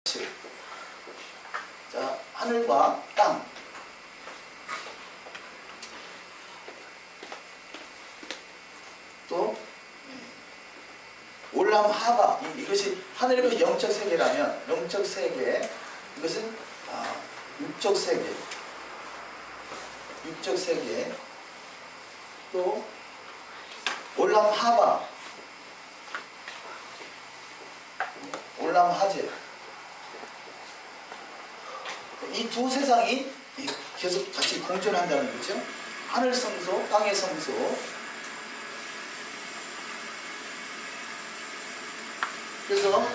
자, 하늘과 땅. 또 올람 하바. 이것이 하늘의 영적 세계라면 영적 세계, 이것은 육적 세계. 육적 세계. 또 올람 하바. 올람 하제. 이 두 세상이 계속 같이 공존한다는 거죠. 하늘 성소, 땅의 성소. 그래서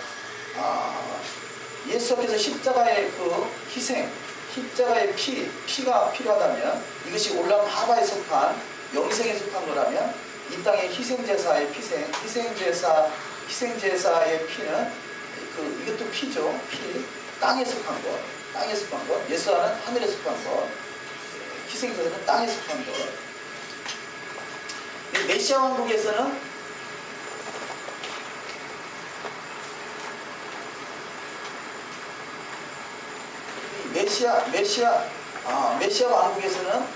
예수께서 십자가의 그 희생, 십자가의 피가 필요하다면 이것이 올람 하바에 속한 영생에 속한 거라면 이 땅의 희생제사의 희생제사의 피는 이것도 피죠. 피. 땅에 속한 것. 땅에 속한 것. 예수와는 하늘에 속한 것. 희생제사는 땅에 속한 것. 메시아 왕국에서는 메시아 왕국에서는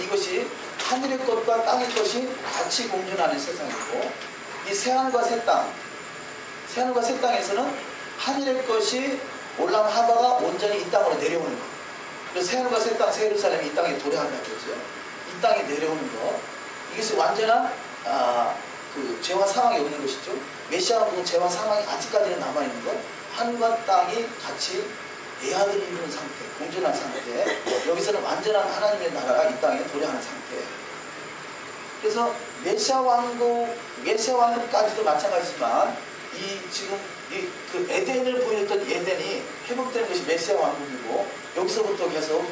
이것이 하늘의 것과 땅의 것이 같이 공존하는 세상이고, 이 새하늘과 새 땅에서는 하늘의 것이 올람 하바가 온전히 이 땅으로 내려오는 것. 그래서 새하늘과 새 땅, 새 예루살렘이 이 땅에 도래한다는 거죠. 이 땅에 내려오는 것. 이것이 완전한 죄와 사망이 없는 것이죠. 메시아 왕국은 죄와 사망이 아직까지는 남아있는 것. 하늘과 땅이 같이 애아들이 있는 상태, 공존한 상태. 여기서는 완전한 하나님의 나라가 이 땅에 도래하는 상태. 그래서 메시아 왕국까지도 마찬가지지만 그 에덴을 보였던 에덴이 회복되는 것이 메시아 왕국이고, 여기서부터 계속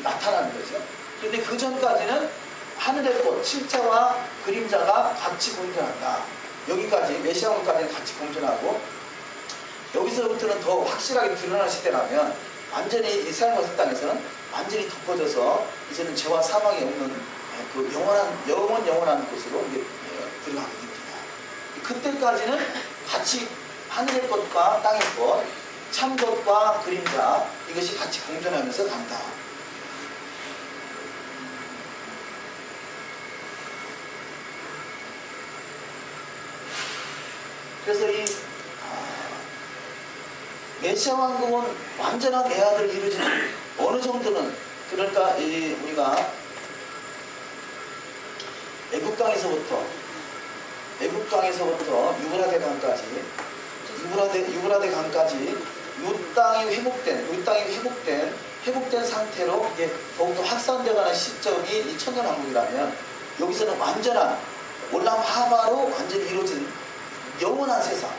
나타나는 거죠. 그런데 그 전까지는 하늘의 꽃, 실체와 그림자가 같이 공존한다. 여기까지 메시아 왕국까지는 같이 공존하고, 여기서부터는 더 확실하게 드러날 시대라면 완전히 이 새하늘과 땅에서는 완전히 덮어져서 이제는 죄와 사망이 없는 그 영원한 곳으로 들어가게 됩니다. 그때까지는 같이 하늘의 것과 땅의 것, 참 것과 그림자, 이것이 같이 공존하면서 간다. 그래서 이 메시아 왕국은 완전한 애아들을 이루지는 어느 정도는, 그러니까 우리가 애굽 땅에서부터 유브라데 강까지 이 땅이 회복된 상태로 이게 더욱더 확산되어가는 시점이 이 천년왕국이라면, 여기서는 완전한 올람 하바로 완전히 이루어진 영원한 세상,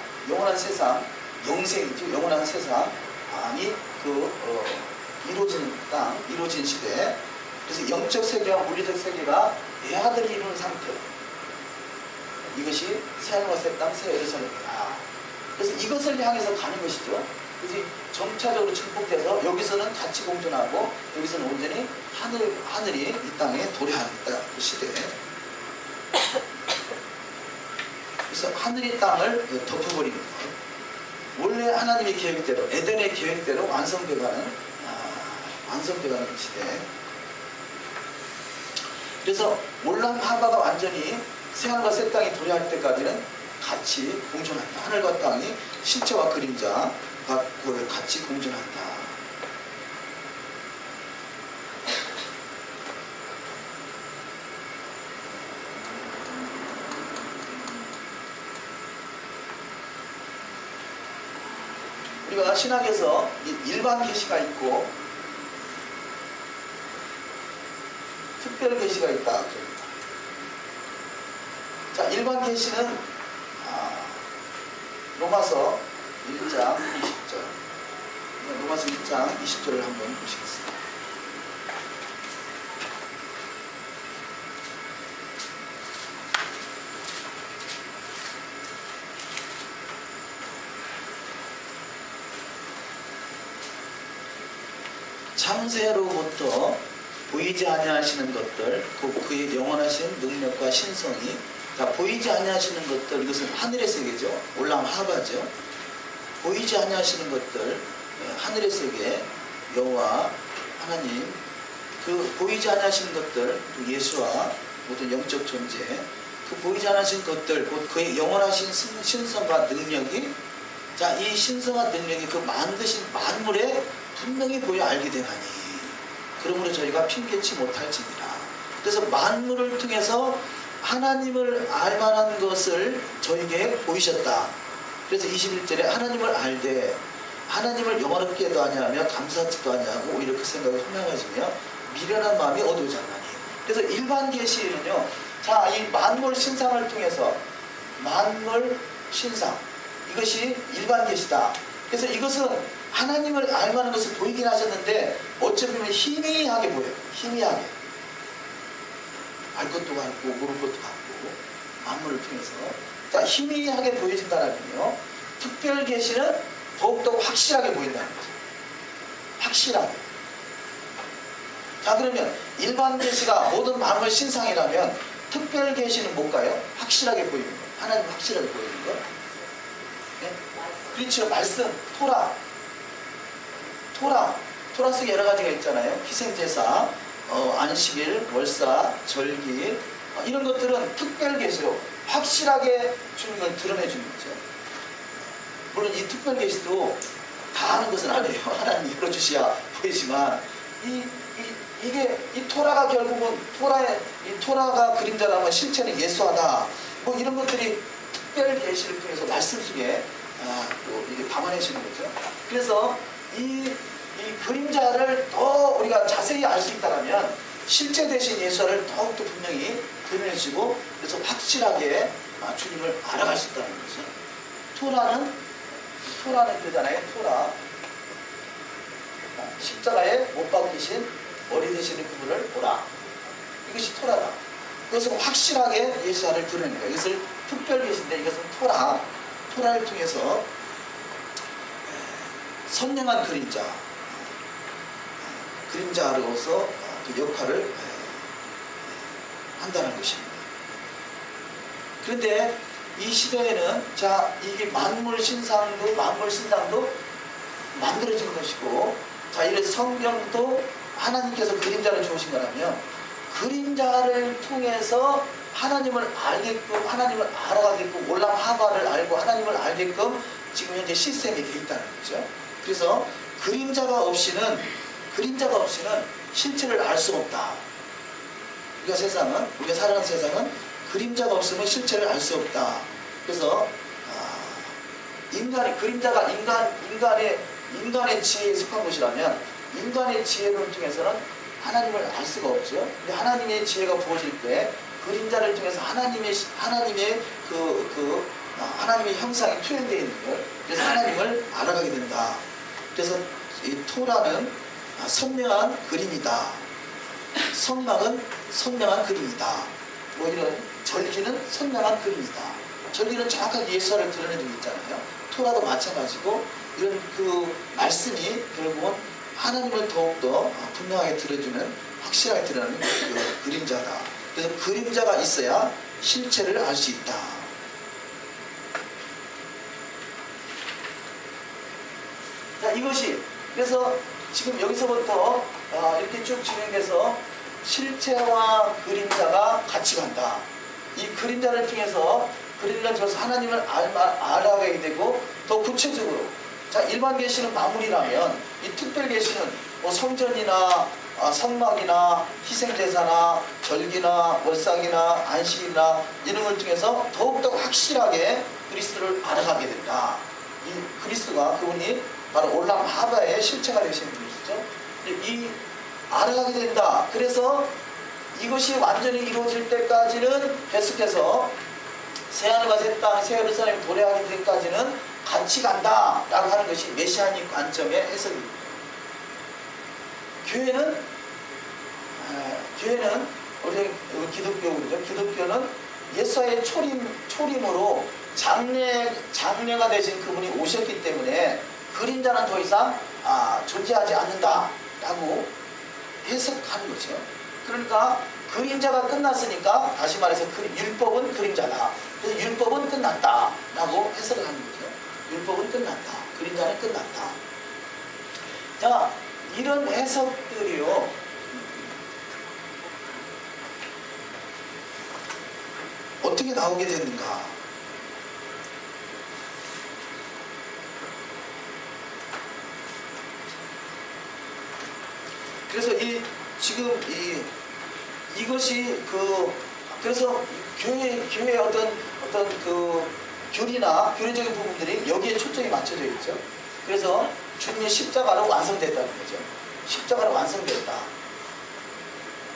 영생이죠. 영원한 세상이 이루어지는 땅, 이루어진 시대. 그래서 영적 세계와 물리적 세계가 애아들을 이루는 상태. 이것이 새하늘과 새 땅, 새 예루살렘이다. 그래서 이것을 향해서 가는 것이죠. 그래서 점차적으로 증폭돼서 여기서는 같이 공존하고, 여기서는 온전히 하늘이 이 땅에 도래하는 그 시대. 그래서 하늘이 땅을 덮어버리는 것. 원래 하나님의 계획대로, 에덴의 계획대로 완성되어가는 시대. 그래서 올람 하바가 완전히 새하늘과 새 땅이 도래할 때까지는 같이 공존한다. 하늘과 땅이 실체와 그림자가 같이 공존한다. 우리가 신학에서 일반 계시가 있고 특별 계시가 있다. 자, 일반 계시는 로마서 1장 20절. 로마서 1장 20절을 한번 보시겠습니다. 창세로부터 보이지 아니하시는 것들, 그의 영원하신 능력과 신성이, 자, 보이지 아니하시는 것들, 이것은 하늘의 세계죠. 올람 하바죠. 보이지 아니하시는 것들, 하늘의 세계, 여호와 하나님, 그 보이지 아니하시는 것들, 또 예수와 모든 영적 존재, 그 보이지 않으신 것들, 곧 그의 영원하신 신성과 능력이, 자, 이 신성한 능력이 그 만드신 만물에 분명히 보여 알게 되나니, 그러므로 저희가 핑계치 못할지니라. 그래서 만물을 통해서 하나님을 알 만한 것을 저에게 보이셨다. 그래서 21절에 하나님을 알되 하나님을 영원롭게도 아니하며 감사하지도 아니하고 오히려 그 생각을 허망해지며 미련한 마음이 어두워지 않나니. 그래서 일반 계시는요, 자, 이 만물 신상을 통해서 만물 신상, 이것이 일반 계시다. 그래서 이것은 하나님을 알만한 것을 보이긴 하셨는데 어찌 보면 희미하게 보여요. 희미하게. 알 것도 같고 모를 것도 같고 만물을 통해서, 자, 희미하게 보여진다라면요, 특별 계시는 더욱더 확실하게 보인다는 거죠. 확실하게. 자, 그러면 일반 계시가 모든 만물 신상이라면 특별 계시는 뭘까요? 확실하게 보이는 거. 하나님 확실하게 보이는 거. 네? 그렇죠. 말씀, 토라 속에 여러 가지가 있잖아요. 희생제사, 안식일, 월사, 절기, 이런 것들은 특별 계시로 확실하게 주님을 드러내주는 거죠. 물론 이 특별 계시도 다 아는 것은 아니에요. 하나님 열어주셔야 보이지만 이 토라가 결국은 이 토라가 그림자라면 실체는 예수하다. 뭐 이런 것들이 특별 계시를 통해서 말씀 속에 또 이게 담아내시는 거죠. 그래서 이 그림자를 더 우리가 자세히 알 수 있다면 실제 대신 예수를 더욱더 분명히 드러내시고, 그래서 확실하게 주님을 알아갈 수 있다는 거죠. 토라는 그잖아요. 토라. 십자가에 못 박히신 머리 되시는 그분을 보라. 이것이 토라다. 그것은 확실하게 예수를 드러내는 거예요. 이것을 특별 계신데 이것은 토라를 통해서 선명한 그림자로서 그 역할을 한다는 것입니다. 그런데 이 시대에는, 자, 이게 만물 신상도 만들어진 것이고, 자, 이런 성경도 하나님께서 그림자를 주신 거라면 그림자를 통해서 하나님을 알게끔, 하나님을 알아가게끔, 올람 하바를 알고 하나님을 알게끔 지금 현재 시스템이 되어 있다는 거죠. 그래서 그림자가 없이는 실체를 알 수 없다. 우리가 살아가는 세상은 그림자가 없으면 실체를 알 수 없다. 그래서 그림자가 인간의 지혜에 속한 것이라면 인간의 지혜를 통해서는 하나님을 알 수가 없죠. 근데 하나님의 지혜가 부어질 때 그림자를 통해서 하나님의 형상이 투영되어 있는 걸, 그래서 하나님을 알아가게 된다. 그래서 이 토라는 선명한 그림이다. 성막은 선명한 그림이다. 뭐 이런 절기는 선명한 그림이다. 절기는 정확하게 예수를 드러내주고 있잖아요. 토라도 마찬가지고, 이런 그 말씀이 결국은 하나님을 더욱더 분명하게 들어주는, 확실하게 드러내는 그 그림자다. 그래서 그림자가 있어야 실체를 알 수 있다. 자, 이것이 그래서 지금 여기서부터 이렇게 쭉 진행돼서 실체와 그림자가 같이 간다. 이 그림자를 통해서 하나님을 알아가게 되고, 더 구체적으로, 자, 일반 계시는 마무리라면 이 특별 계시는 뭐 성전이나 성막이나 희생제사나 절기나 월삭이나 안식이나 이런 걸 통해서 더욱더 확실하게 그리스도를 알아가게 된다. 이 그리스도가, 그분이 바로 올람 하바의 실체가 되시는 분이시죠. 이 알아가게 된다. 그래서 이것이 완전히 이루어질 때까지는 계속해서 새하늘과 새 땅, 새 예루살렘이 도래하기 전까지는 같이 간다 라고 하는 것이 메시아닉 관점의 해석입니다. 교회는 우리 기독교죠. 기독교는 예수의 초림으로 장례가 되신 그분이 오셨기 때문에 그림자는 더 이상 존재하지 않는다라고 해석하는 거죠. 그러니까 그림자가 끝났으니까, 다시 말해서 율법은 그림자다. 그래서 율법은 끝났다라고 해석을 하는 거죠. 율법은 끝났다. 그림자는 끝났다. 자, 이런 해석들이요. 어떻게 나오게 됐는가? 그래서 이것이 그래서 교회의 어떤 그 교리나 교리적인 부분들이 여기에 초점이 맞춰져 있죠. 그래서 주님의 십자가로 완성됐다는 거죠. 십자가로 완성됐다.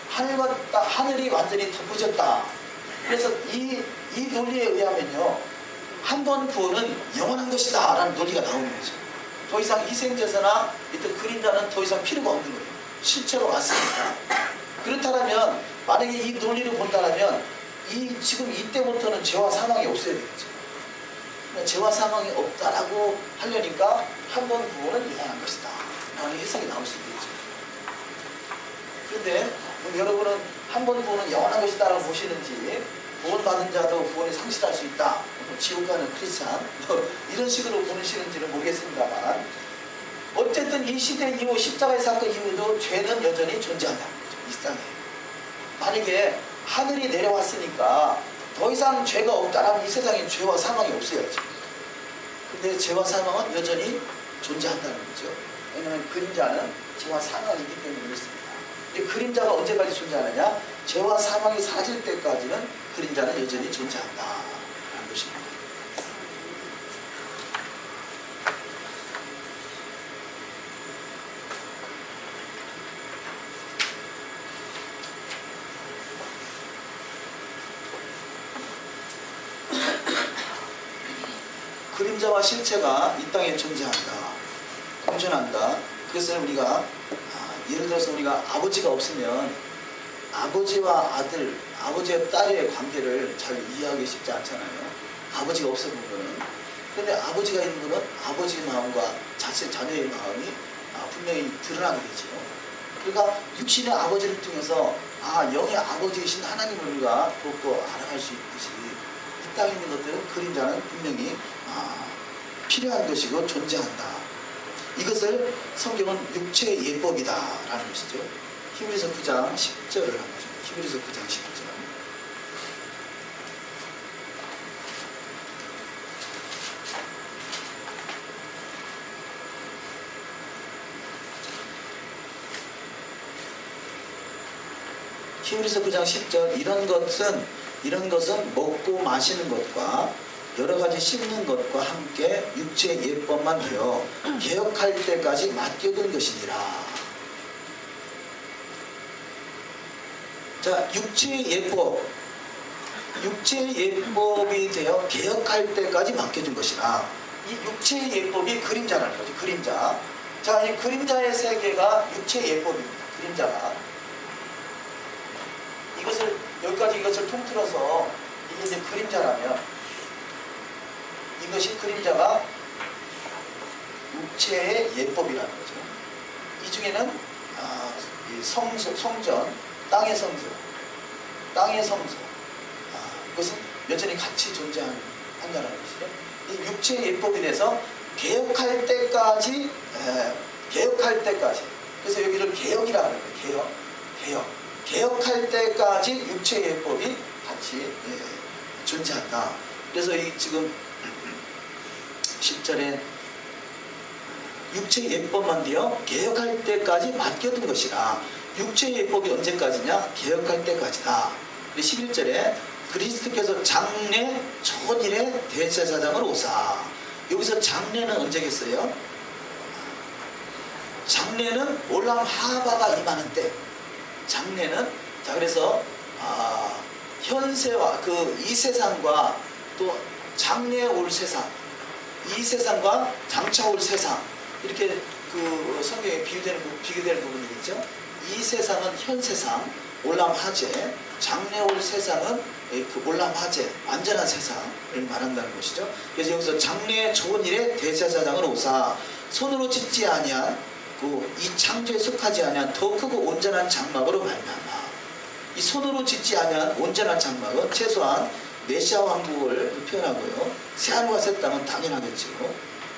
하늘이 완전히 덮어졌다. 그래서 이 논리에 의하면요, 한 번 구원은 영원한 것이다 라는 논리가 나오는 거죠. 더 이상 희생제사나 이런 그림자는 더 이상 필요가 없는 거예요. 실체로 왔으니까. 그렇다면 만약에 이 논리를 본다면 지금 이때부터는 죄와 사망이 없어야 되겠죠. 죄와 사망이 없다라고 하려니까 한 번 구원은 영원한 것이다 라는 해석이 나올 수 있겠죠. 그런데 여러분은 한 번 구원은 영원한 것이다 라고 보시는지, 구원받은 자도 구원이 상실할 수 있다, 지옥 가는 크리스찬 이런 식으로 보시는지는 모르겠습니다만, 어쨌든 이 시대 이후 십자가의 사건 이후에도 죄는 여전히 존재한다는 거죠. 이 땅에. 만약에 하늘이 내려왔으니까 더 이상 죄가 없다라면 이 세상에 죄와 사망이 없어야지. 근데 죄와 사망은 여전히 존재한다는 거죠. 왜냐하면 그림자는 죄와 사망이 있기 때문에 그렇습니다. 근데 그림자가 언제까지 존재하느냐? 죄와 사망이 사라질 때까지는 그림자는 여전히 존재한다라는 것입니다. 그림자와 실체가 이 땅에 존재한다, 공존한다. 그것을 우리가 예를 들어서 우리가 아버지가 없으면 아버지와 아들, 아버지와 딸의 관계를 잘 이해하기 쉽지 않잖아요. 아버지가 없어진 거는. 그런데 아버지가 있는 거는 아버지의 마음과 자녀의 마음이 분명히 드러나게 되죠. 그러니까 육신의 아버지를 통해서 영의 아버지이신 하나님을 우리가 돕고 알아갈 수 있듯이 이 땅에 있는 것들은 그림자는 분명히 필요한 것이고 존재한다. 이것을 성경은 육체의 예법이다 라는 것이죠. 히브리서 9장 10절을 한 거죠. 히브리서 9장 10절. 히브리서 9장 10절. 이런 것은 먹고 마시는 것과 여러 가지 씹는 것과 함께 육체의 예법만 되어 개혁할 때까지 맡겨둔 것이니라. 자, 육체의 예법이 되어 개혁할 때까지 맡겨준 것이라. 이 육체의 예법이 그림자라는 거죠. 그림자. 자, 이 그림자의 세계가 육체의 예법입니다. 그림자가. 이것을 통틀어서 이게 이제 그림자라면, 이것이 그림자가 육체의 예법이라는 거죠. 이 중에는 성전, 땅의 성전, 그것은 여전히 같이 존재한다는 것이죠. 이 육체의 예법이 돼서 개혁할 때까지, 그래서 여기를 개혁이라 하는 거예요. 개혁할 때까지 육체의 예법이 같이 존재한다. 그래서 지금 10절에 육체의 예법만 되어 개혁할 때까지 맡겨둔 것이라. 육체의 예법이 언제까지냐? 개혁할 때까지다. 11절에 그리스도께서 장래 초일의 대제사장으로 오사. 여기서 장래는 언제겠어요? 장래는 올람 하바가 임하는 때. 장래는, 자, 그래서 현세와 이 세상과 또 장래에 올 세상, 이 세상과 장차 올 세상, 이렇게 성경에 비교되는 부분이 있죠. 이 세상은 현 세상, 올람 하제, 장래 올 세상은 그 올람 하제, 완전한 세상을 말한다는 것이죠. 그래서 여기서 장래의 좋은 일에 대제사장을 오사, 손으로 짓지 아니한 이 창조에 속하지 아니한 더 크고 온전한 장막으로 말미암아. 이 손으로 짓지 아니한 온전한 장막은 최소한 메시아 왕국을 표현하고요. 새하늘과 새 땅은 당연하겠죠.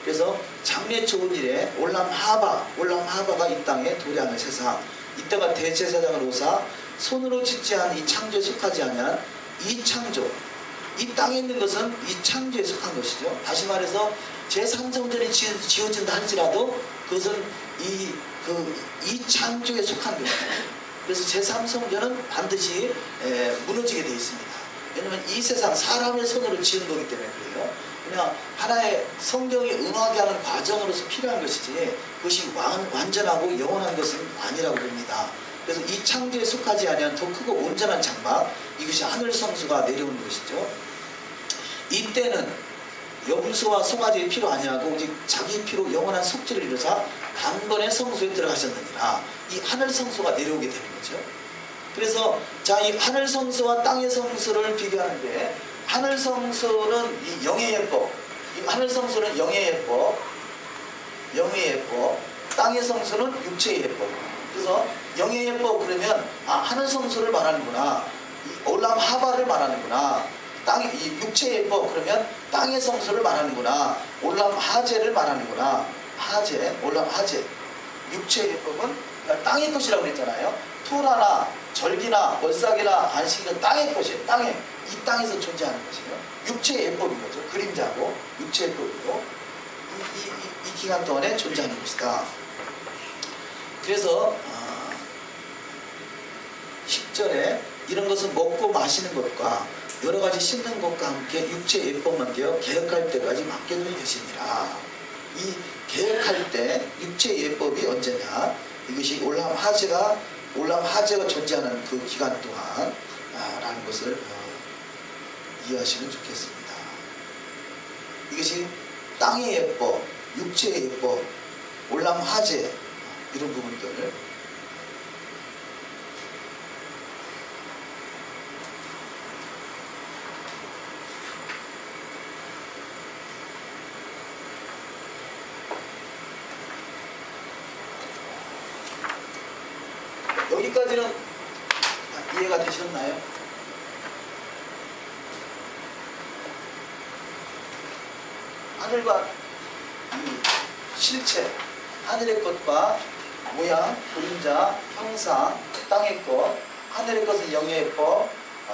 그래서 장래 좋은 일에 올람하바가 이 땅에 도래하는 세상, 이때가 대제사장으로서 손으로 짓지 않은 이 창조에 속하지 않은 이 창조, 이 땅에 있는 것은 이 창조에 속한 것이죠. 다시 말해서 제3성전이 지어진다 할지라도 그것은 이 창조에 속한 것입니다. 그래서 제3성전은 반드시 무너지게 되어 있습니다. 왜냐하면 이 세상 사람의 손으로 지은 거기 때문에 그래요. 그냥 하나의 성경이 응하게 하는 과정으로서 필요한 것이지 그것이 완전하고 영원한 것은 아니라고 봅니다. 그래서 이 창조에 속하지 아니한 더 크고 온전한 장막, 이것이 하늘 성수가 내려오는 것이죠. 이때는 염소와 송아지의 피로 아니하고 오직 자기 피로 영원한 속죄를 이루사 단번에 성소에 들어가셨느니라. 이 하늘 성소가 내려오게 되는 거죠. 그래서 자, 이 하늘 성소와 땅의 성소를 비교하는데, 하늘 성소는 이 영의 예법, 이 하늘 성소는 영의 예법, 땅의 성소는 육체의 예법. 그래서 영의 예법 그러면 하늘 성소를 말하는구나, 올람 하바를 말하는구나. 이 육체의 예법 그러면 땅의 성소를 말하는구나, 올람 하제를 말하는구나. 올람 하제. 육체의 예법은 땅의 것이라고 그랬잖아요. 토라나 절기나 월삭이나 안식일은 땅의 것이에요. 이 땅에서 존재하는 것이에요. 육체의 예법인 거죠. 그림자고 육체의 예법이고 이 기간 동안에 존재하는 것이다. 그래서 10절에 이런 것은 먹고 마시는 것과 여러 가지 씻는 것과 함께 육체의 예법만 되어 개혁할 때까지 맡겨둔 것이니라. 이 개혁할 때 육체의 예법이 언제냐? 이것이 올람 하제가 존재하는 그 기간 동안 라는 것을 이해하시면 좋겠습니다. 이것이 땅의 예법, 육체의 예법, 올람 하제, 이런 부분들을 여기까지는 이해가 되셨나요? 하늘과 실체, 하늘의 것과 모양, 그림자, 형상, 땅의 것, 하늘의 것은 영의 예법,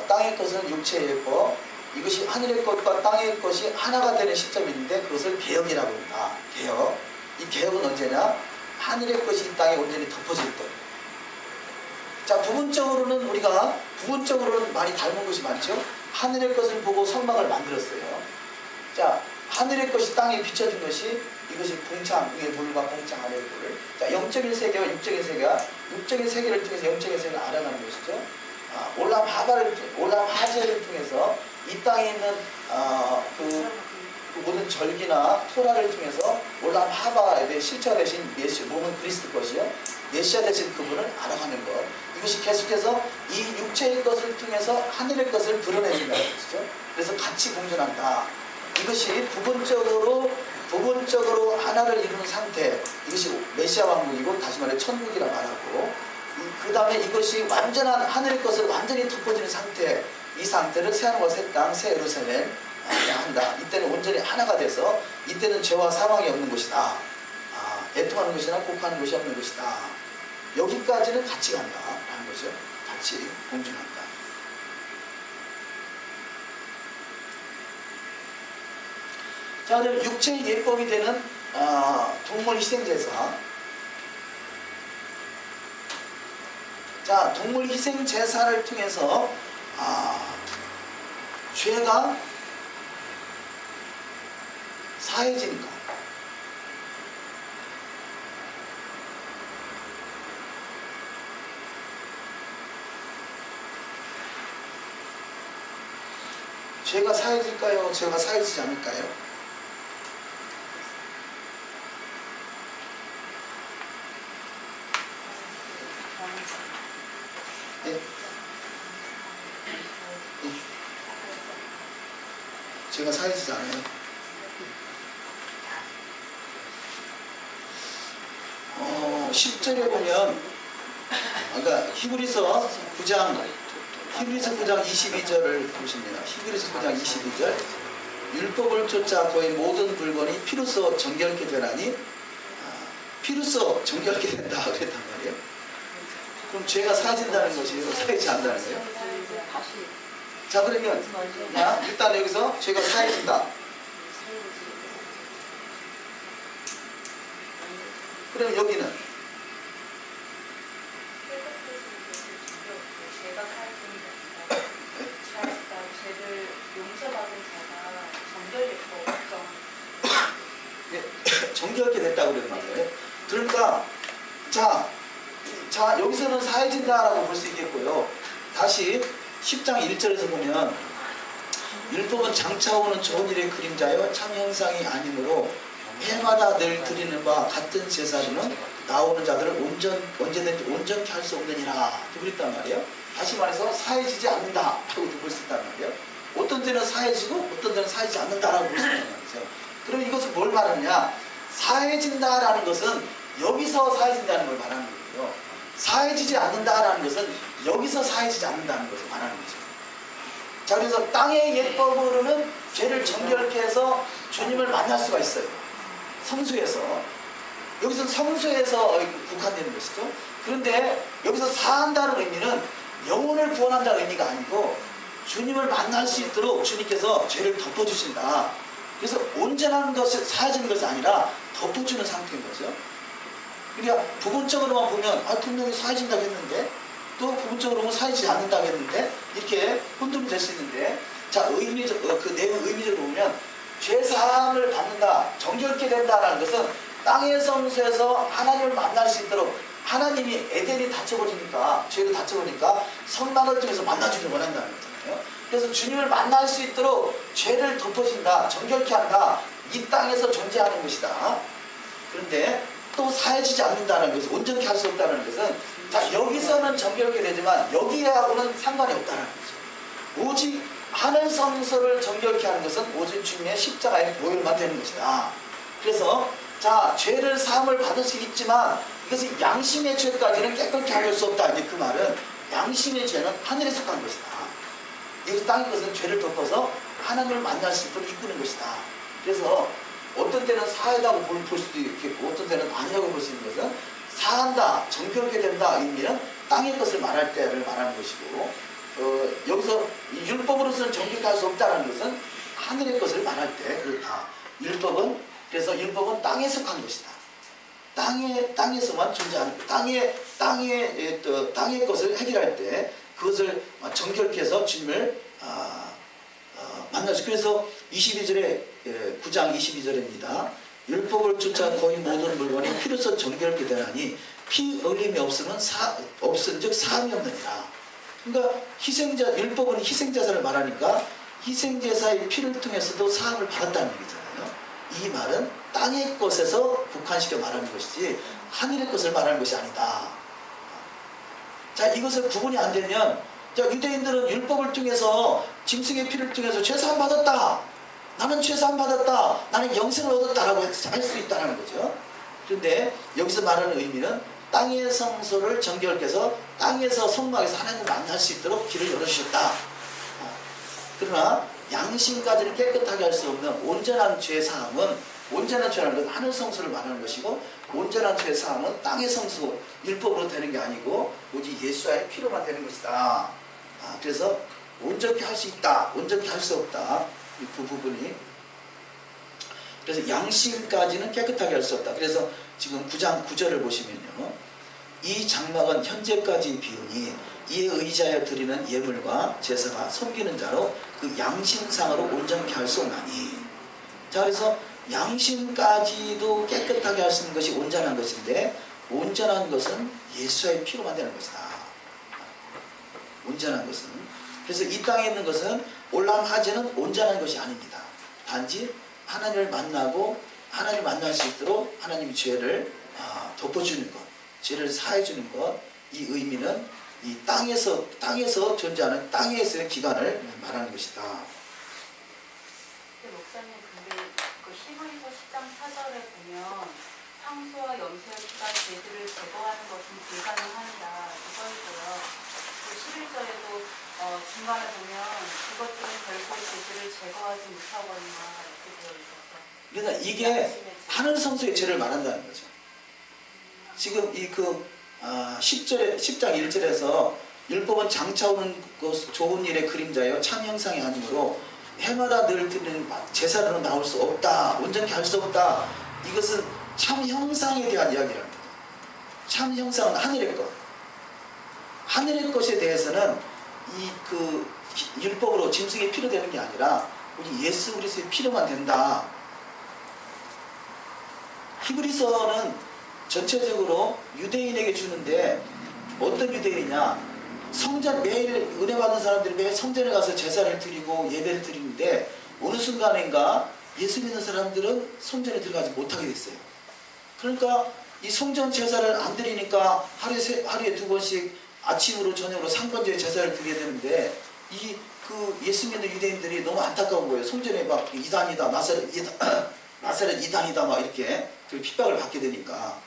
땅의 것은 육체의 예법, 이것이 하늘의 것과 땅의 것이 하나가 되는 시점인데 그것을 개혁이라고 합니다. 개혁. 이 개혁은 언제냐? 하늘의 것이 이 땅에 온전히 덮어질 때. 자, 부분적으로는 많이 닮은 것이 많죠. 하늘의 것을 보고 성막을 만들었어요. 자, 하늘의 것이 땅에 비춰진 것이 이것이 봉창 위에 물과 봉창 아래의 물을. 자, 영적인 세계와 육적인 세계를 통해서 영적인 세계를 알아가는 것이죠. 올람 하제를 통해서 이 땅에 있는 그 모든 절기나 토라를 통해서 올람 하바에 대해 실체가 되신 메시아, 몸은 그리스도 것이요, 메시아 되신 그분을 알아가는 것. 이것이 계속해서 이 육체의 것을 통해서 하늘의 것을 드러내는다는 것이죠. 그래서 같이 공존한다. 이것이 부분적으로 하나를 이루는 상태, 이것이 메시아 왕국이고, 다시 말해 천국이라 말하고, 그 다음에 이것이 완전한 하늘의 것을 완전히 덮어지는 상태, 이 상태를 새하늘과 새 땅, 새 예루살렘 한다. 이때는 온전히 하나가 돼서, 이때는 죄와 사망이 없는 것이다. 애통하는 것이나 곡하는 것이 없는 것이다. 여기까지는 같이 간다라는 거죠. 같이 공존한다. 자, 그럼 육체의 예법이 되는 동물 희생제사. 자, 동물 희생제사를 통해서 죄가 사해지니까. 죄가 사해질까요? 죄가 사해지지 않을까요? 네? 죄가 사해지지 않아요. 10절에 보면, 그러니까 히브리서 9장 22절을 보십니다. 히브리서 9장 22절. 율법을 쫓아 거의 모든 물건이 피로써 정결케 되나니 피로써 정결케 된다 그랬단 말이에요. 그럼 죄가 사해진다는 것이에요? 사해지지 않는다는 거예요? 자, 그러면 일단 여기서 죄가 사해진다. 그럼 여기는 죄를 용서받은 자가 정결이 없죠. 정결케 됐다고 그랬단 말이에요. 그러니까 자 여기서는 사해진다라고 볼 수 있겠고요. 다시 10장 1절에서 보면 율법은 장차 오는 좋은 일의 그림자여 참 형상이 아니므로 해마다 늘 드리는 바와 같은 제사로는 나오는 자들을 언제든지 온전케 할 수 없느니라 또 그랬단 말이에요. 다시 말해서 사해지지 않는다 라고 볼 수 있단 말이에요. 어떤 때는 사해지고 어떤 때는 사해지지 않는다라고 볼 수 있단 말이죠. 그럼 이것은 뭘 말하느냐, 사해진다라는 것은 여기서 사해진다는 걸 말하는 거고요. 사해지지 않는다라는 것은 여기서 사해지지 않는다는 것을 말하는 거죠. 자, 그래서 땅의 예법으로는 죄를 정결케 해서 주님을 만날 수가 있어요. 성수에서. 여기서는 성수에서 국한되는 것이죠. 그런데 여기서 사한다는 의미는 영혼을 구원한다는 의미가 아니고 주님을 만날 수 있도록 주님께서 죄를 덮어주신다. 그래서 온전한 것이 사해지는 것이 아니라 덮어주는 상태인 거죠. 그러니까 부분적으로만 보면 분명히 사해진다고 했는데 또 부분적으로 보면 사해지지 않는다고 했는데 이렇게 혼돈이 될 수 있는데, 자, 그 내용 의미적으로 보면 죄사함을 받는다, 정결케 된다라는 것은 땅의 성소에서 하나님을 만날 수 있도록 하나님이 에덴이 닫혀버리니까, 죄로 닫혀버리니까 성막을 통해서 만나주길 원한다는 거잖아요. 그래서 주님을 만날 수 있도록 죄를 덮어준다, 정결케 한다, 이 땅에서 존재하는 것이다. 그런데 또 사해지지 않는다는 것은, 온전케 할 수 없다는 것은, 자, 여기서는 정결케 되지만 여기하고는 상관이 없다는 거죠. 오직 하늘 성소를 정결케 하는 것은 오직 주님의 십자가의 보혈만 되는 것이다. 그래서 자, 죄를 사함을 받을 수 있지만 이것은 양심의 죄까지는 깨끗게 할 수 없다. 이제 그 말은 양심의 죄는 하늘에 속한 것이다. 여기서 땅의 것은 죄를 덮어서 하나님을 만날 수 있도록 이끄는 것이다. 그래서 어떤 때는 사하다고 볼 수도 있겠고 어떤 때는 아니라고 볼 수 있는 것은, 사한다, 정결케 된다 의미는 땅의 것을 말할 때를 말하는 것이고, 여기서 율법으로서는 정결케 할 수 없다는 것은 하늘의 것을 말할 때 그렇다. 그래서 율법은 땅에 속한 것이다. 땅에서만 존재하는 것. 땅의 것을 해결할 때 그것을 정결케 해서 주님을 만날 수. 그래서 22절에 9장 22절입니다. 율법을 쫓아 거의 모든 물건이 피로써 정결케 되나니 피 흘림이 없은즉 사함이 없느니라. 그러니까 율법은 희생제사를 말하니까 희생제사의 피를 통해서도 사함을 받았다는 얘기잖아요. 이 말은 땅의 것에서 국한시켜 말하는 것이지 하늘의 것을 말하는 것이 아니다. 자, 이것을 구분이 안 되면, 자, 유대인들은 율법을 통해서 짐승의 피를 통해서 죄사함 받았다, 나는 죄사함 받았다, 나는 영생을 얻었다라고 할 수 있다는 거죠. 그런데 여기서 말하는 의미는 땅의 성소를 정결케 해서 땅에서 성막에서 하나님을 만날 수 있도록 길을 열어주셨다. 그러나 양심까지는 깨끗하게 할 수 없는 온전한 죄사함은, 온전한 죄라는 것은 하늘 성소를 말하는 것이고, 온전한 죄사함은 땅의 성소, 율법으로 되는 게 아니고 오직 예수와의 피로만 되는 것이다. 그래서 온전케 할 수 있다, 온전케 할 수 없다, 그 부분이. 그래서 양심까지는 깨끗하게 할 수 없다. 그래서 지금 9장 9절을 보시면요, 이 장막은 현재까지 비우니 이에 의지하여 드리는 예물과 제사가 섬기는 자로 그 양심상으로 온전케 할 수 없나니. 자, 그래서 양심까지도 깨끗하게 할 수 있는 것이 온전한 것인데, 온전한 것은 예수의 피로만 되는 것이다. 온전한 것은. 그래서 이 땅에 있는 것은 올람하지는 온전한 것이 아닙니다. 단지 하나님을 만나고 하나님을 만날 수 있도록 하나님이 죄를 덮어주는 것, 죄를 사해주는 것, 이 의미는 이 땅에서 존재하는 땅에서의 기간을 말하는 것이다. 목사님, 근데 그 히브리서 10장 4절에 보면 황소와 염소의 피가 죄들을 제거하는 것은 불가능합니다. 이거 있고요. 그 11절에도 중간에 보면 그것들은 결국 죄를 제거하지 못하거나 이렇게 되어 있었어. 그러니까 이게 하늘 성소의 죄를 말한다는 거죠. 지금 이 10장 1절에서 율법은 장차 오는 그 좋은 일의 그림자요 참 형상이 아니므로 해마다 늘 드리는 제사로는 나올 수 없다. 온전히 할 수 없다. 이것은 참 형상에 대한 이야기랍니다. 참 형상은 하늘의 것. 하늘의 것에 대해서는 이 율법으로 짐승이 피로 되는 게 아니라 우리 예수 그리스도의 피로만 된다. 히브리서는 전체적으로 유대인에게 주는데 어떤 유대인이냐? 성전 매일 은혜 받는 사람들이 매일 성전에 가서 제사를 드리고 예배를 드리는데 어느 순간인가 예수 믿는 사람들은 성전에 들어가지 못하게 됐어요. 그러니까 이 성전 제사를 안 드리니까 하루에 2번씩 아침으로 저녁으로 상번제 제사를 드려야 되는데 예수 믿는 유대인들이 너무 안타까운 거예요. 성전에 막 이단이다, 나사렛 이단이다 막 이렇게 핍박을 받게 되니까.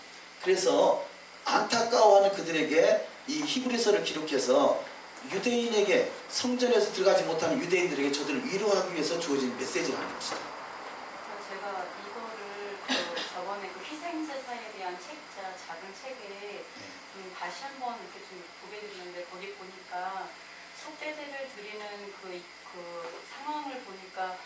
그래서 안타까워하는 그들에게 이 히브리서를 기록해서 유대인에게 성전에서 들어가지 못하는 유대인들에게 저들을 위로하기 위해서 주어진 메시지라는 것이죠. 제가 이거를 저번에 희생제사에 대한 책자 작은 책에 좀 다시 한번 이렇게 좀 보게 됐는데 거기 보니까 속죄제를 드리는 그 상황을 보니까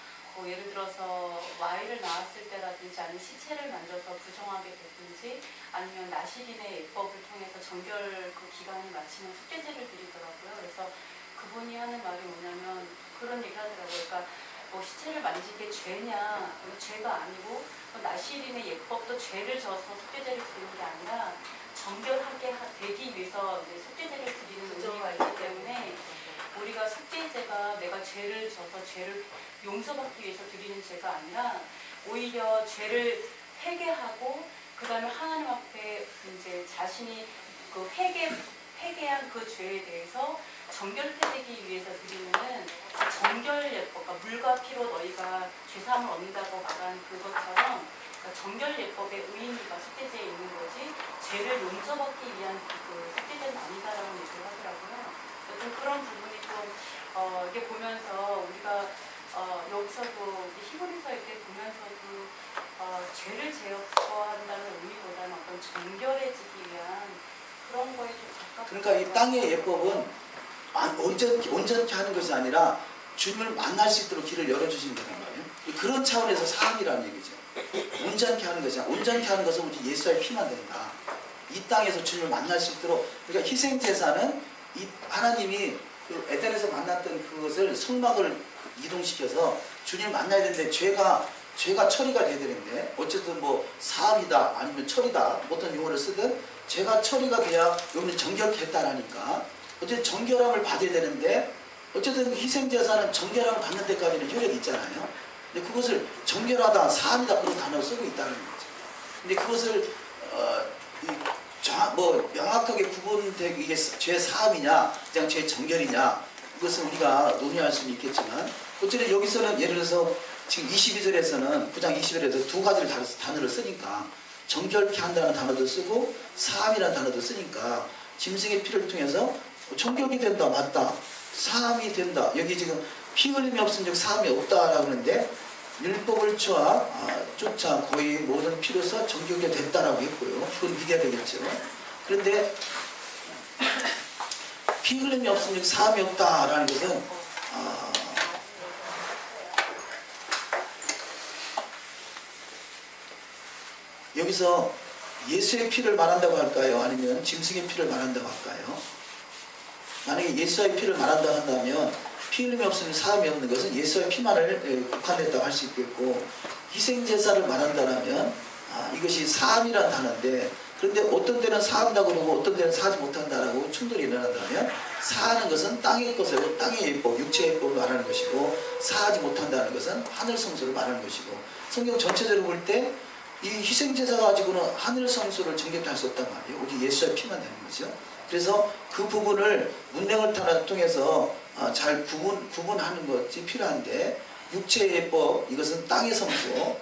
예를 들어서 와이를 낳았을 때라든지 아니면 시체를 만져서 부정하게 됐든지 아니면 나시린의 예법을 통해서 정결 그 기간이 마치면 속죄제를 드리더라고요. 그래서 그분이 하는 말이 뭐냐면 그런 얘기 하더라고요. 그러니까 시체를 만진 게 죄냐? 죄가 아니고 나시린의 예법도 죄를 져서 속죄제를 드리는 게 아니라 정결하게 되기 위해서 이제 속죄제를 드리는 의미가 있기 때문에 우리가 속죄제가 내가 죄를 져서 죄를 용서받기 위해서 드리는 죄가 아니라 오히려 죄를 회개하고 그 다음에 하나님 앞에 이제 자신이 그 회개한 그 죄에 대해서 정결되기 위해서 드리는 정결 예법, 그러니까 물과 피로 너희가 죄사함을 얻는다고 말한 그것처럼 정결 예법의 의미가 속죄제에 있는 거지 죄를 용서받기 위한 그 속죄제는 아니다라는 얘기를 하더라고요. 좀 그런 부분이 좀 이게 보면서 우리가 여기서도 히브리서 이렇게 보면서도 죄를 제거한다는 의미보다는 어떤 정결해지기 위한 그런 거에 좀 가깝다. 그러니까 이 땅의 예법은 온전히 하는 것이 아니라 주님을 만날 수 있도록 길을 열어주신다는 거예요. 그런 차원에서 사함이라는 얘기죠. 온전히 하는 것이 아니라 온전히 하는 것은 우리 예수의 피만 된다. 이 땅에서 주님을 만날 수 있도록. 그러니까 희생제사는 이 하나님이 그 에덴에서 만났던 그것을 성막을 이동시켜서 주님을 만나야 되는데 죄가 처리가 돼야 되는데 어쨌든 사함이다 아니면 처리다 어떤 용어를 쓰든 죄가 처리가 돼야 여기는 정결했다라니까 어쨌든 정결함을 받아야 되는데 어쨌든 희생제사는 정결함을 받는 데까지는 효력이 있잖아요. 근데 그것을 정결하다 사함이다 그런 단어를 쓰고 있다는 거죠. 근데 그것을 명확하게 구분되기 이게 죄 사함이냐 그냥 죄 정결이냐 그것은 우리가 논의할 수는 있겠지만 어쨌든 여기서는 예를 들어서 지금 22절에서는 9장 22절에서 두 가지를 단어를 쓰니까 정결케 한다는 단어도 쓰고 사함이라는 단어도 쓰니까 짐승의 피를 통해서 정결이 된다 맞다 사함이 된다 여기 지금 피 흘림이 없은 즉 사함이 없다라고 하는데 율법을 쫓아 거의 모든 피로서 정결이 됐다라고 했고요. 그건 믿어야 되겠죠. 그런데 피 흘림이 없은 즉 사함이 없다라는 것은 여기서 예수의 피를 말한다고 할까요? 아니면 짐승의 피를 말한다고 할까요? 만약에 예수의 피를 말한다고 한다면 피 흘림이 없으면 사함이 없는 것은 예수의 피만을 국한했다고 할 수 있겠고 희생제사를 말한다면 이것이 사함이라는 단어인데 그런데 어떤 때는 사한다고 그러고 어떤 때는 사지 못한다라고 충돌이 일어난다면 사하는 것은 땅의 것을 땅의 예법, 육체의 예법을 말하는 것이고 사하지 못한다는 것은 하늘 성소를 말하는 것이고 성경 전체적으로 볼 때 이 희생제사 가지고는 하늘 성소를 정결케 할 수 없단 말이에요. 우리 예수의 피만 되는 거죠. 그래서 그 부분을 문맥을 통해서 잘 구분하는 것이 필요한데 육체의 예법 이것은 땅의 성소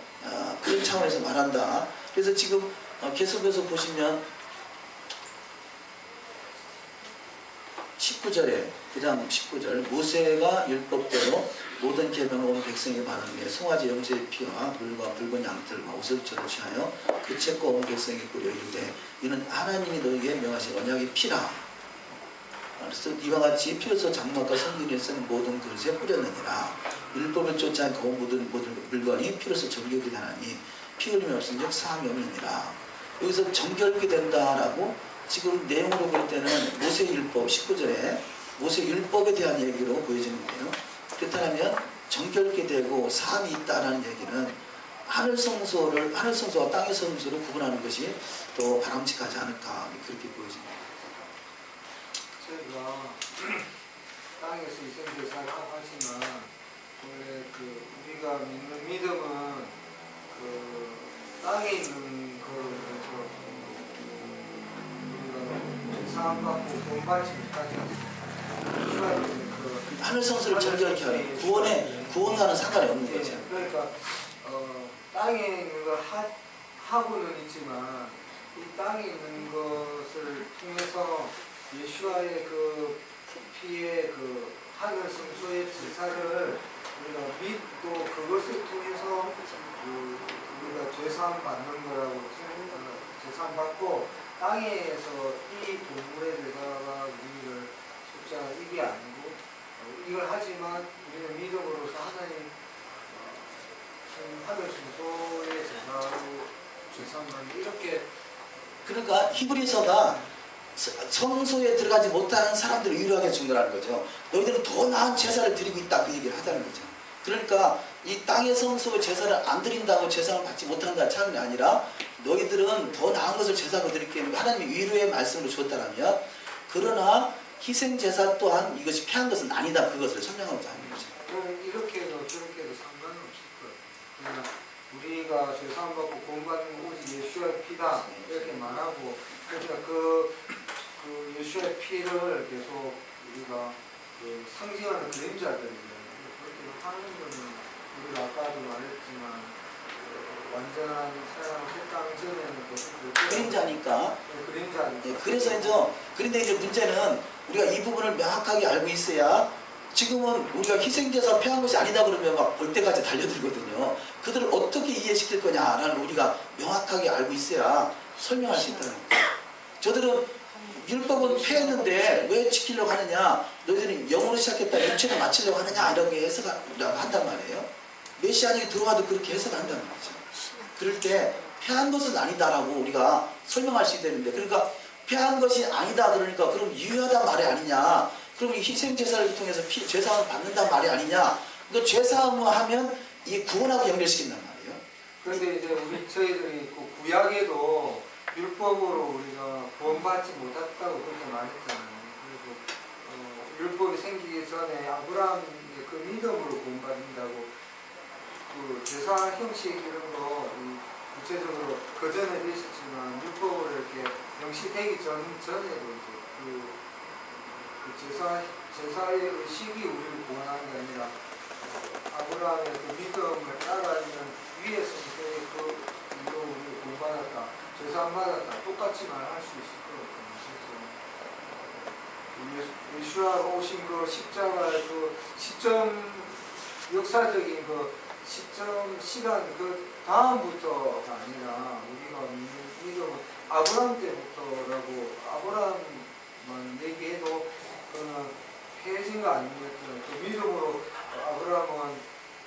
그런 차원에서 말한다. 그래서 지금 계속해서 보시면 19절에 그다음 19절 모세가 율법대로 모든 계명을 온 백성에게 바르며 송아지 영제의 피와 물과 붉은 양털과 오슬초를 취하여 그 책과 온 백성에게 뿌려 이르되 이는 하나님이 너희에게 명하신 언약의 피라. 그래서 이와 같이 피로서 장막과 성전에 쓰는 모든 그릇에 뿌렸느니라. 율법을 쫓지 않고 모든 물건이 피로서 정결케 되나니 피 흘림이 없은즉 사함이 없느니라. 여기서 정결케 된다라고 지금 내용으로 볼 때는 모세율법 19절에 모세율법에 대한 얘기로 보여지는데요. 그렇다면 정결케 되고 사함이 있다라는 얘기는 하늘 성소와 땅의 성소를 구분하는 것이 더 바람직하지 않을까 그렇게 보여집니다. 저희가 땅에서 이생제사를 하고 하지만 원래 우리가 믿는 믿음은 땅에 있는 우리가 사함받고 본받지 못하지 않습니다. 하늘 성소를 정결케 하는 구원과는 상관이 없는 거죠. 그러니까 땅에 있는 걸 하고는 있지만 이 땅에 있는 것을 통해서 예수와의 피의 하늘 성소의 제사를 우리가 믿고 그것을 통해서 우리가 죄사함 받는 거라고 죄사함 받고 땅에서 이 동물의 제사가 우리를 속죄하는 이게 아니고 이걸 하지만 우리는 믿음으로서 하나님 하늘 성소의 제사로 죄사함 받는 이렇게 그러니까 히브리서가 성소에 들어가지 못하는 사람들을 위로하게 중요하는 거죠. 너희들은 더 나은 제사를 드리고 있다 그 얘기를 하자는 거죠. 그러니까 이 땅의 성소의 제사를 안 드린다고 제사를 받지 못한다는 차원이 아니라 너희들은 더 나은 것을 제사로 드릴게 하나님이 위로의 말씀으로 줬다라면 그러나 희생 제사 또한 이것이 패한 것은 아니다 그것을 설명하고자 하는 거죠. 이렇게도 저렇게도 상관없을 거예요. 그냥 우리가 죄사함 받고 구원받는 오직 예수의 피다 이렇게 말하고 그러니까 그 예수의 피를 계속 우리가 상징하는 그림자들이에요. 그렇게 하는 거는 우리가 아까도 말했지만 완전한 사랑 세상 전에는 그림자니까. 그림자니까. 네, 그래서 그런데 이제 문제는 우리가 이 부분을 명확하게 알고 있어야 지금은 우리가 희생제사 패한 것이 아니다 그러면 막 볼 때까지 달려들거든요. 그들을 어떻게 이해시킬 거냐라는 우리가 명확하게 알고 있어야 설명할 수 있다는 거예요. 저들은 율법은 패했는데 왜 지키려고 하느냐? 너희들은 영으로 시작했다 육체를 맞추려고 하느냐? 이렇게 해석한단 말이에요. 메시아님이 들어와도 그렇게 해석한다는 거죠. 그럴 때 패한 것은 아니다라고 우리가 설명할 수 되는데 그러니까 패한 것이 아니다 그러니까 그럼 유효하단 말이 아니냐? 그럼 이 희생제사를 통해서 죄사함을 받는단 말이 아니냐? 그러니까 죄사함을 하면 이 구원하고 연결시킨단 말이에요. 그런데 이제 저희들이 구약에도 율법으로 우리가 구원받지 못했다고 그렇게 말했잖아요. 그리고 율법이 생기기 전에 아브라함의 그 믿음으로 구원받는다고 제사 형식 이런 거 구체적으로 그 전에도 있었지만 율법으로 이렇게 명시되기 전에도 이제 제사의 의식이 우리를 구원하는 게 아니라 아브라함의 그 믿음을 따라하는 위에 성소의 그 이로 우리를 구원받았다, 죄사함 받았다 똑같이 말할 수 있을 것 같아요. 예수와 오신 그 십자가의 그 시점 역사적인 그 시간 그 다음부터가 아니라 우리가 믿음은 아브라함 때부터라고 아브라함만 얘기해도 그는 패해진 거 아닙니까? 그 믿음으로 아브라함은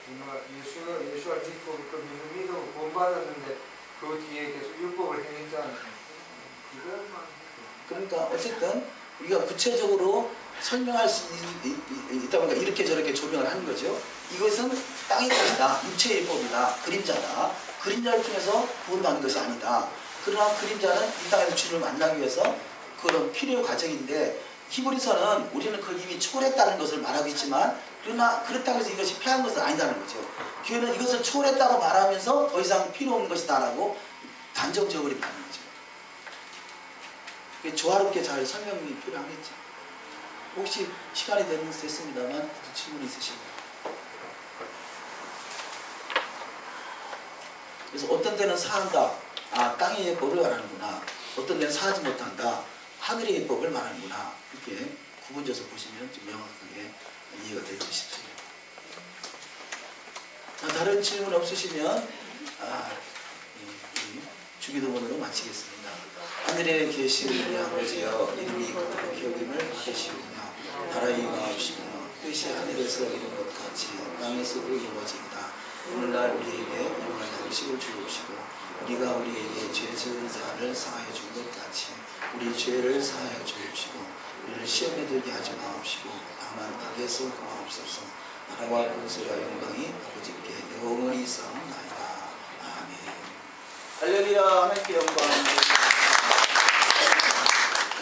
정말 예수와 믿고 그 믿음으로 구원받았는데 그 뒤에 계속 율법을 행했지 않습니까? 그러니까 어쨌든 우리가 구체적으로 설명할 수 있다 보니까 이렇게 저렇게 조명을 하는 거죠. 이것은 땅의 것이다. 육체의 법이다. 그림자다. 그림자를 통해서 구원받는 것이 아니다. 그러나 그림자는 이 땅에서 주님을 만나기 위해서 그런 필요 과정인데 히브리서는 우리는 그걸 이미 초월했다는 것을 말하고 있지만 그러나 그렇다고 해서 이것이 패한 것은 아니다는 거죠. 교회는 이것을 초월했다고 말하면서 더 이상 필요 없는 것이다 라고 단정 지어버린다는 거죠. 조화롭게 잘 설명이 필요하겠죠. 혹시 시간이 됐습니다만 질문 있으신가요? 그래서 어떤 때는 사한다. 땅의 예법을 말하는구나. 어떤 데는 사하지 못한다. 하늘의 예법을 말하는구나. 이렇게 구분져서 보시면 좀 명확하게 이해가 될 것입니다. 다른 질문 없으시면 이 주기도문으로 마치겠습니다. 하늘에 계시는 우리 아버지여, 이름이 거룩히 여김을 받으시오며 나라의 임하옵시며 뜻이 하늘에서 이룬 것 같이 땅에서도 이루어지이다. 오늘날 우리에게 일용할 양식을 주옵시고 우리가 우리에게 죄 지은 자를 사하여 준 것 같이 우리 죄를 사하여 주옵시고 우리를 시험에 들게 하지 마옵시고 다만 악에서 구하옵소서. 나라와 권세와 영광이 아버지께 영원히 있사옵나이다. 아멘. 할렐루야. 하나님께 영광.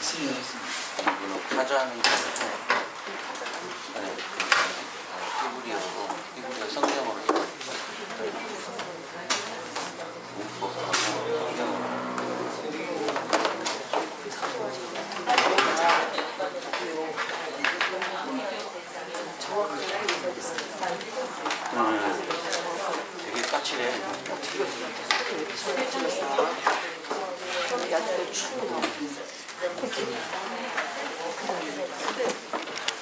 승리하겠습니다. 이거는 타자는 히브리어 성경으로 문법하고 성경으로 되게 까칠해. 야채를 추고